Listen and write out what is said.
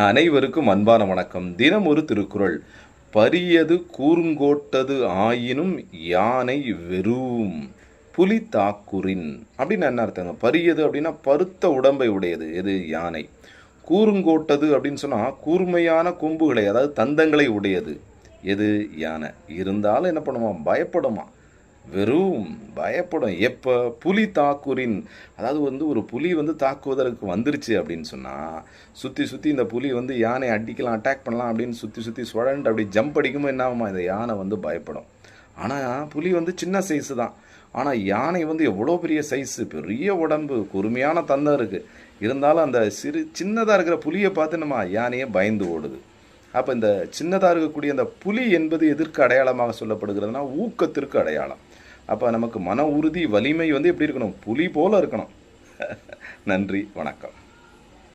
அனைவருக்கும் அன்பான வணக்கம். தினம் ஒரு திருக்குறள். பரியது கூர்ங்கோட்டது ஆயினும் யானை வெறும் புலி தாக்குறின் அப்படின்னு என்ன அர்த்தங்க? பரியது அப்படின்னா பருத்த உடம்பை உடையது எது? யானை. கூர்ங்கோட்டது அப்படின்னு சொன்னால் கூர்மையான கொம்புகளை, அதாவது தந்தங்களை உடையது எது? யானை. இருந்தாலும் என்ன பண்ணுமா? பயப்படுமா. வெறும் பயப்படும். எப்போ? புலி தாக்குறின், அதாவது ஒரு புலி தாக்குவதற்கு வந்துருச்சு அப்படின்னு சொன்னால் சுற்றி இந்த புலி யானை அடிக்கலாம், அட்டாக் பண்ணலாம் அப்படின்னு சுற்றி சுழண்டு அப்படி ஜம்ப் அடிக்கும்போது என்ன ஆகுமா? இந்த யானை பயப்படும். ஆனால் புலி சின்ன சைஸு தான். ஆனால் யானை எவ்வளோ பெரிய சைஸு, பெரிய உடம்பு, கூர்மையான தந்தம் இருக்குது. இருந்தாலும் அந்த சின்னதாக இருக்கிற புலியை பார்த்து நம்ம யானையை பயந்து ஓடுது. அப்போ இந்த சின்னதாக இருக்கக்கூடிய அந்த புலி என்பது எதற்கு அடையாளமாக சொல்லப்படுகிறதுனா ஊக்கத்திற்கு அடையாளம். அப்போ நமக்கு மன உறுதி, வலிமை எப்படி இருக்கணும்? புலி போல இருக்கணும். நன்றி, வணக்கம்.